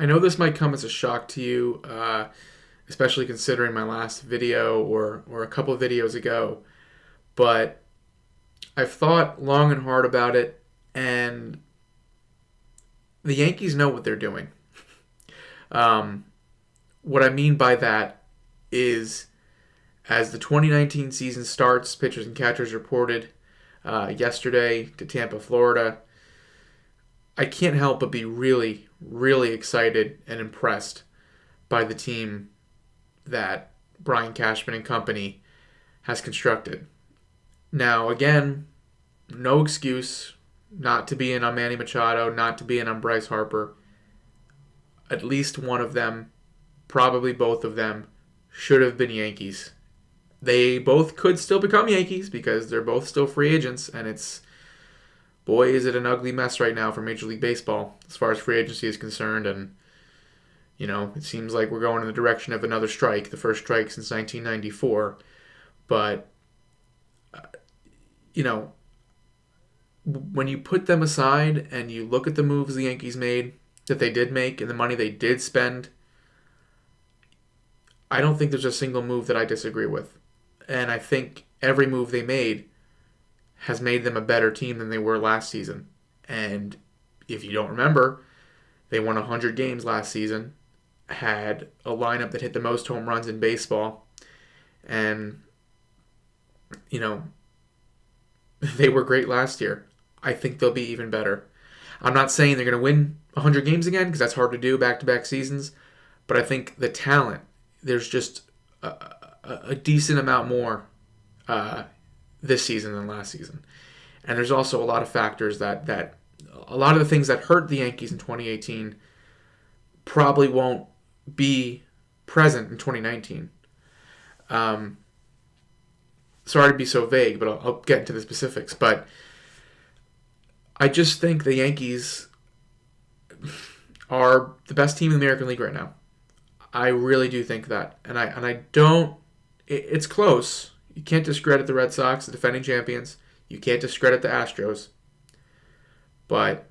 I know this might come as a shock to you, especially considering my last video or a couple of videos ago, but I've thought long and hard about it, and the Yankees know what they're doing. Um, what I mean by that is, as the 2019 season starts, pitchers and catchers reported yesterday to Tampa, Florida. I can't help but be really, really excited and impressed by the team that Brian Cashman and company has constructed. Now, again, no excuse not to be in on Manny Machado, not to be in on Bryce Harper. At least one of them, probably both of them, should have been Yankees. They both could still become Yankees because they're both still free agents, and boy, is it an ugly mess right now for Major League Baseball as far as free agency is concerned. And, it seems like we're going in the direction of another strike, the first strike since 1994. But, when you put them aside and you look at the moves the Yankees made, that they did make, and the money they did spend, I don't think there's a single move that I disagree with. And I think every move they made has made them a better team than they were last season. And if you don't remember, they won 100 games last season, had a lineup that hit the most home runs in baseball, and, they were great last year. I think they'll be even better. I'm not saying they're going to win 100 games again, because that's hard to do back-to-back seasons, but I think the talent, there's just a decent amount more this season than last season. And there's also a lot of factors that a lot of the things that hurt the Yankees in 2018 probably won't be present in 2019. Sorry to be so vague, but I'll get into the specifics. But I just think the Yankees are the best team in the American League right now. I really do think that. And I don't... It's close. You can't discredit the Red Sox, the defending champions. You can't discredit the Astros. But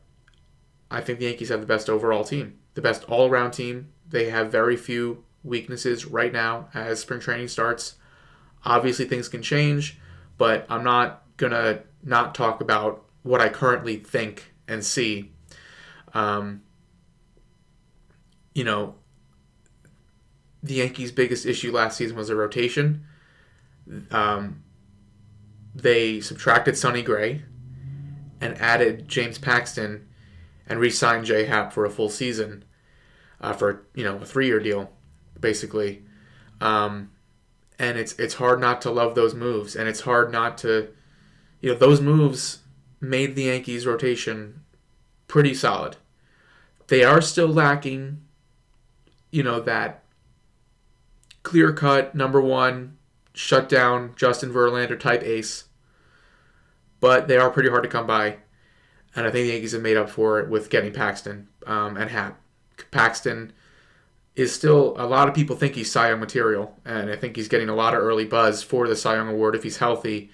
I think the Yankees have the best overall team, the best all-around team. They have very few weaknesses right now as spring training starts. Obviously, things can change, but I'm not going to not talk about what I currently think and see. The Yankees' biggest issue last season was their rotation. They subtracted Sonny Gray and added James Paxton and re-signed J. Happ for a full season for a 3-year deal, basically. And it's hard not to love those moves, and it's hard not to, those moves made the Yankees' rotation pretty solid. They are still lacking, that clear-cut number one, shut down Justin Verlander type ace, but they are pretty hard to come by, and I think the Yankees have made up for it with getting Paxton and Happ. Paxton is still, a lot of people think he's Cy Young material, and I think he's getting a lot of early buzz for the Cy Young Award. If he's healthy,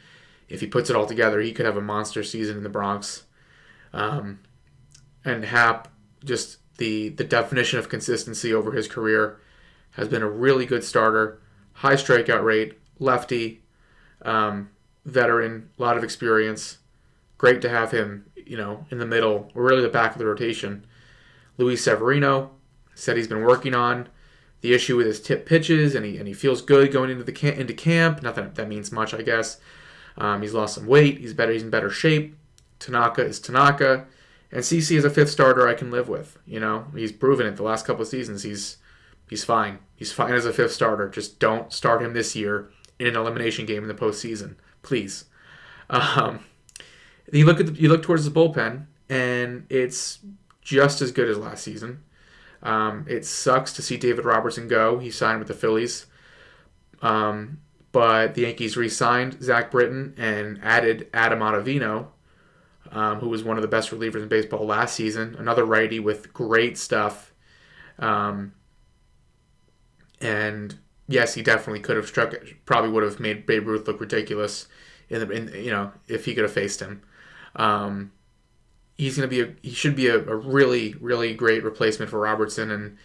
if he puts it all together, he could have a monster season in the Bronx. And Happ, just the definition of consistency over his career, has been a really good starter, high strikeout rate, lefty, veteran, a lot of experience. Great to have him, in the middle, or really the back of the rotation. Luis Severino said he's been working on the issue with his tip pitches, and he feels good going into camp. Not that that means much, I guess. He's lost some weight. He's in better shape. Tanaka is Tanaka, and CC as a fifth starter I can live with. He's proven it the last couple of seasons. He's fine. He's fine as a fifth starter. Just don't start him this year in an elimination game in the postseason, please. You look towards the bullpen, and it's just as good as last season. It sucks to see David Robertson go. He signed with the Phillies. But the Yankees re-signed Zach Britton and added Adam Ottavino, who was one of the best relievers in baseball last season. Another righty with great stuff. And yes, he definitely could have struck it. Probably would have made Babe Ruth look ridiculous if he could have faced him. he should be a really, really great replacement for Robertson. And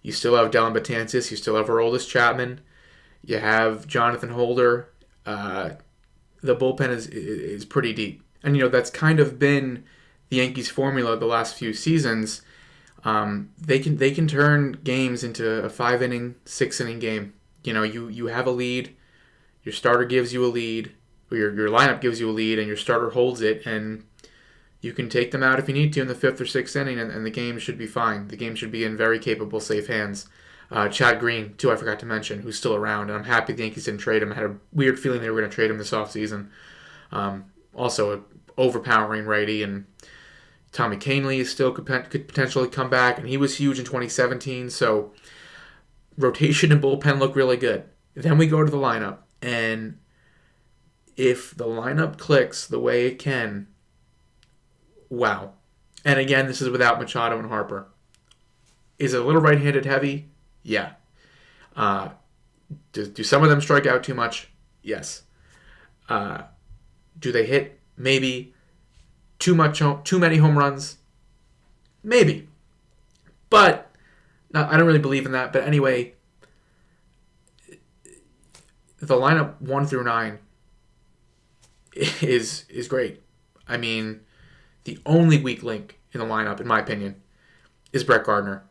you still have Dellin Betances, you still have Aroldis Chapman, you have Jonathan Holder. The bullpen is pretty deep, and that's kind of been the Yankees' formula the last few seasons. They can turn games into a 5-inning, 6-inning game. You have a lead, your starter gives you a lead, or your lineup gives you a lead, and your starter holds it, and you can take them out if you need to in the 5th or 6th inning, and the game should be fine. The game should be in very capable, safe hands. Chad Green, too, I forgot to mention, who's still around, and I'm happy the Yankees didn't trade him. I had a weird feeling they were going to trade him this offseason. Also, an overpowering righty, and Tommy Kahnle is still could potentially come back, and he was huge in 2017, so rotation and bullpen look really good. Then we go to the lineup, and if the lineup clicks the way it can, wow. And again, this is without Machado and Harper. Is it a little right-handed heavy? Yeah. Do some of them strike out too much? Yes. Do they hit maybe too many home runs? Maybe. But I don't really believe in that. But anyway, the lineup 1 through 9 is great. I mean, the only weak link in the lineup, in my opinion, is Brett Gardner.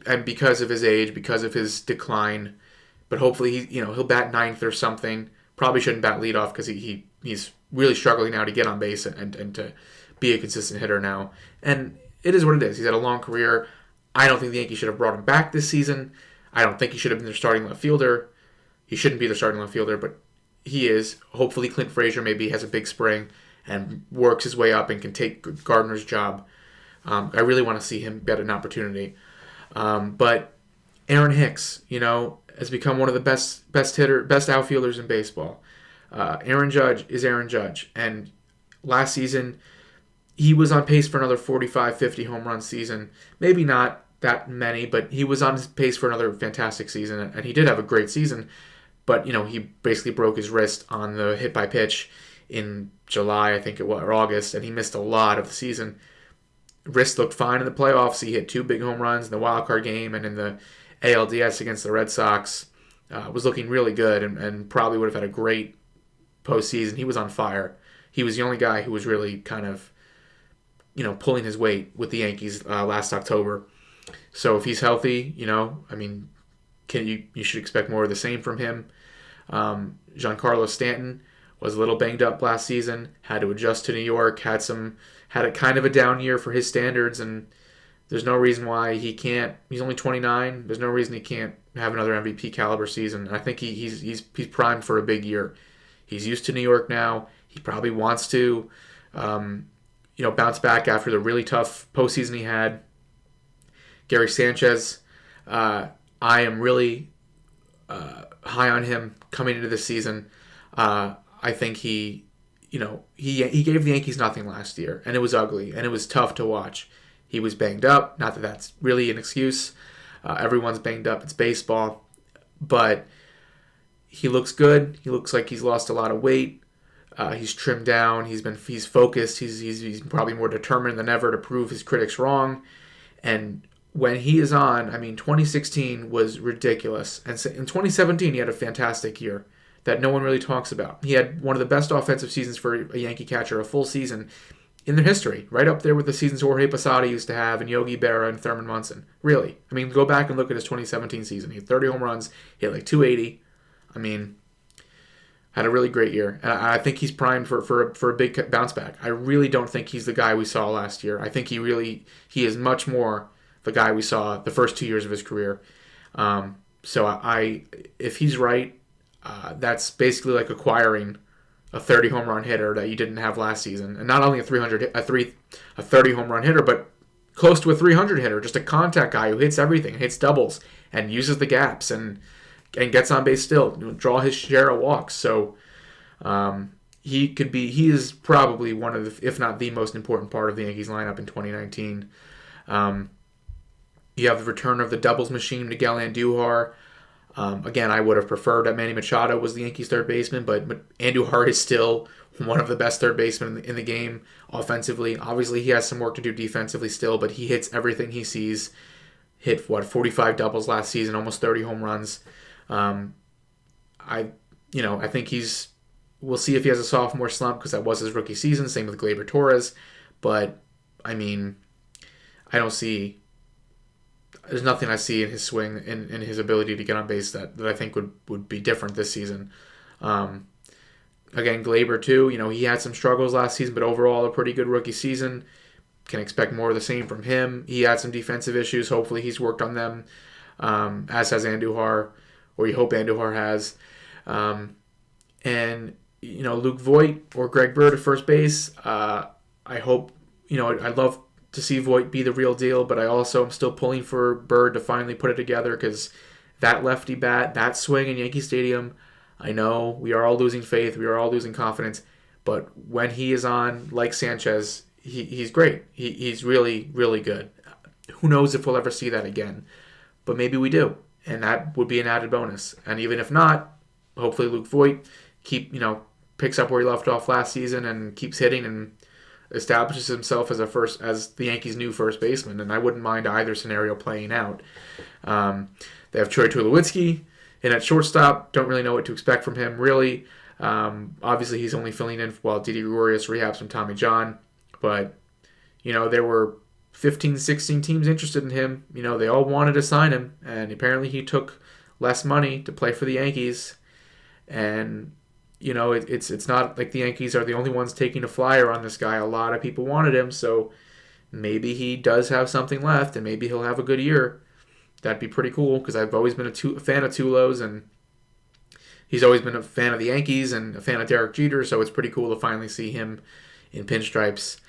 And because of his age, because of his decline, but hopefully he'll bat 9th or something. Probably shouldn't bat leadoff because he's really struggling now to get on base and to be a consistent hitter now. And it is what it is. He's had a long career. I don't think the Yankees should have brought him back this season. I don't think he should have been their starting left fielder. He shouldn't be their starting left fielder, but he is. Hopefully Clint Frazier maybe has a big spring and works his way up and can take Gardner's job. I really want to see him get an opportunity. But Aaron Hicks, has become one of the best outfielders in baseball. Aaron Judge is Aaron Judge. And last season, he was on pace for another 45, 50 home run season. Maybe not that many, but he was on his pace for another fantastic season. And he did have a great season. But, he basically broke his wrist on the hit by pitch in July, I think it was, or August, and he missed a lot of the season. Wrist looked fine in the playoffs. He hit 2 big home runs in the wild card game and in the ALDS against the Red Sox. Was looking really good and probably would have had a great postseason. He was on fire. He was the only guy who was really kind of, pulling his weight with the Yankees last October. So if he's healthy, you should expect more of the same from him. Giancarlo Stanton was a little banged up last season, had to adjust to New York, had a kind of a down year for his standards, and there's no reason why he can't. He's only 29. There's no reason he can't have another MVP caliber season. I think he's primed for a big year. He's used to New York now. He probably wants to, bounce back after the really tough postseason he had. Gary Sanchez, I am really high on him coming into this season. I think he gave the Yankees nothing last year, and it was ugly, and it was tough to watch. He was banged up. Not that that's really an excuse. Everyone's banged up. It's baseball. But he looks good. He looks like he's lost a lot of weight. He's trimmed down. He's focused. He's probably more determined than ever to prove his critics wrong. And when he is on, 2016 was ridiculous. And in 2017, he had a fantastic year that no one really talks about. He had one of the best offensive seasons for a Yankee catcher, a full season in their history, right up there with the seasons Jorge Posada used to have and Yogi Berra and Thurman Munson. Really. Go back and look at his 2017 season. He had 30 home runs. He had like 280. Had a really great year. And I think he's primed for a big bounce back. I really don't think he's the guy we saw last year. I think he is much more the guy we saw the first 2 years of his career. If he's right, that's basically like acquiring a 30 home run hitter that you didn't have last season, and not only a 30 home run hitter, but close to a 300 hitter, just a contact guy who hits everything, hits doubles, and uses the gaps and gets on base still, draw his share of walks. So he is probably one of the, if not the most important part of the Yankees lineup in 2019. You have the return of the doubles machine, Miguel Andujar. Again, I would have preferred that Manny Machado was the Yankees' third baseman, but Andujar is still one of the best third basemen in the game offensively. Obviously, he has some work to do defensively still, but he hits everything he sees. Hit 45 doubles last season, almost 30 home runs. I think we'll see if he has a sophomore slump because that was his rookie season. Same with Gleyber Torres, but I mean, there's nothing I see in his swing and in his ability to get on base that I think would be different this season. Again, Gleyber too, he had some struggles last season, but overall a pretty good rookie season. Can expect more of the same from him. He had some defensive issues. Hopefully he's worked on them, as has Andujar, or you hope Andujar has. And Luke Voit or Greg Bird at first base. I hope, I'd love to see Voit be the real deal, but I also am still pulling for Bird to finally put it together because that lefty bat, that swing in Yankee Stadium, I know we are all losing faith, we are all losing confidence, but when he is on, like Sanchez, he's great. He's really, really good. Who knows if we'll ever see that again, but maybe we do, and that would be an added bonus. And even if not, hopefully Luke Voit picks up where he left off last season and keeps hitting and establishes himself as the Yankees' new first baseman, and I wouldn't mind either scenario playing out. They have Troy Tulowitzki, and at shortstop, don't really know what to expect from him, really. Obviously, he's only filling in while Didi Gregorius rehabs from Tommy John, but, there were 15, 16 teams interested in him. They all wanted to sign him, and apparently he took less money to play for the Yankees, and it's not like the Yankees are the only ones taking a flyer on this guy. A lot of people wanted him, so maybe he does have something left, and maybe he'll have a good year. That'd be pretty cool, because I've always been a fan of Tulo's, and he's always been a fan of the Yankees and a fan of Derek Jeter, so it's pretty cool to finally see him in pinstripes.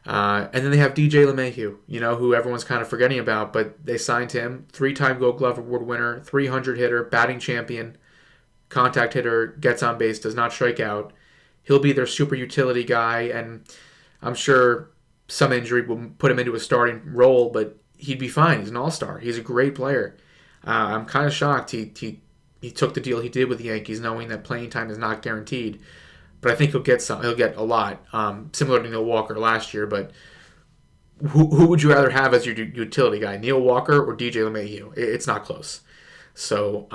And then they have DJ LeMahieu, who everyone's kind of forgetting about, but they signed him. 3-time Gold Glove Award winner, 300 hitter, batting champion, contact hitter, gets on base, does not strike out. He'll be their super utility guy, and I'm sure some injury will put him into a starting role, but he'd be fine. He's an all-star. He's a great player. I'm kind of shocked he took the deal he did with the Yankees, knowing that playing time is not guaranteed. But I think he'll get a lot, similar to Neil Walker last year. But who would you rather have as your utility guy, Neil Walker or DJ LeMahieu? It's not close. So,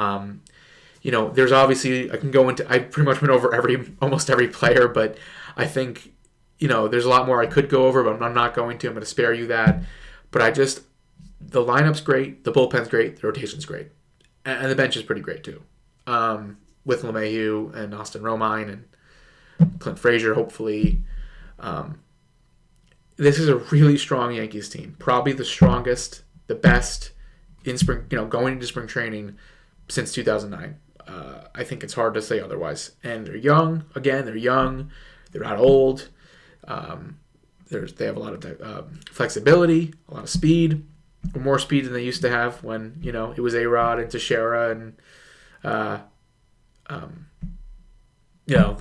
there's obviously, I pretty much went over almost every player, but I think, there's a lot more I could go over, but I'm not going to. I'm going to spare you that. But the lineup's great, the bullpen's great, the rotation's great. And the bench is pretty great too. With LeMahieu and Austin Romine and Clint Frazier, hopefully. This is a really strong Yankees team. Probably the strongest, the best in spring, going into spring training since 2009. I think it's hard to say otherwise. And they're young. Again, they're young. They're not old. They have a lot of flexibility, a lot of speed, more speed than they used to have when it was A-Rod and Teixeira and the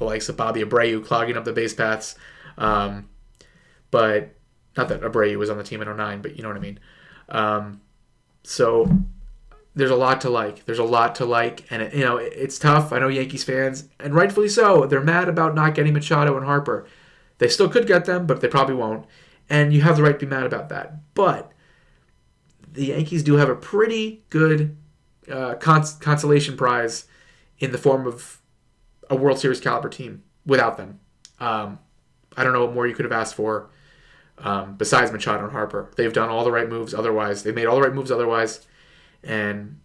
likes of Bobby Abreu clogging up the base paths. But not that Abreu was on the team in 2009, but you know what I mean. So there's a lot to like. And it's tough. I know Yankees fans, and rightfully so, they're mad about not getting Machado and Harper. They still could get them, but they probably won't. And you have the right to be mad about that. But the Yankees do have a pretty good consolation prize in the form of a World Series caliber team without them. I don't know what more you could have asked for besides Machado and Harper. They've done all the right moves otherwise. They made all the right moves otherwise. And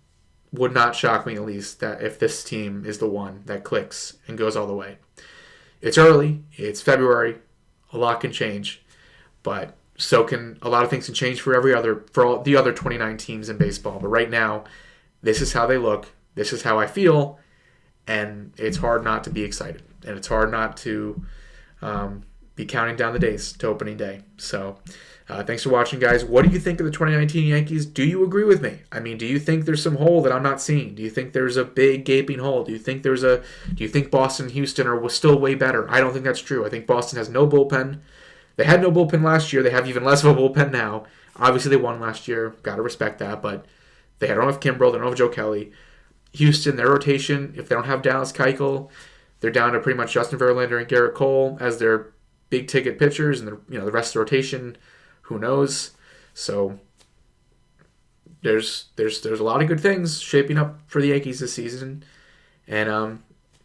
would not shock me, at least, that if this team is the one that clicks and goes all the way. It's early. It's February. A lot can change, but so can a lot of things can change for all the other 29 teams in baseball. But right now, this is how they look. This is how I feel, and it's hard not to be excited, and it's hard not to be counting down the days to opening day. So, thanks for watching, guys. What do you think of the 2019 Yankees? Do you agree with me? I mean, do you think there's some hole that I'm not seeing? Do you think there's a big gaping hole? Do you think Boston and Houston are still way better? I don't think that's true. I think Boston has no bullpen. They had no bullpen last year. They have even less of a bullpen now. Obviously, they won last year. Got to respect that. But they don't have Kimbrel. They don't have Joe Kelly. Houston, their rotation, if they don't have Dallas Keuchel, they're down to pretty much Justin Verlander and Garrett Cole as their big ticket pitchers, and the rest of the rotation, who knows? So there's a lot of good things shaping up for the Yankees this season, and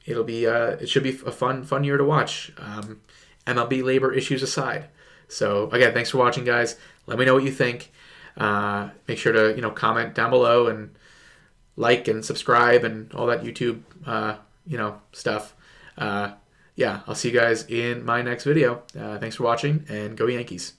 it should be a fun year to watch. MLB labor issues aside. So again, thanks for watching, guys. Let me know what you think. Make sure to comment down below and like and subscribe and all that YouTube stuff. Yeah, I'll see you guys in my next video. Thanks for watching, and go Yankees.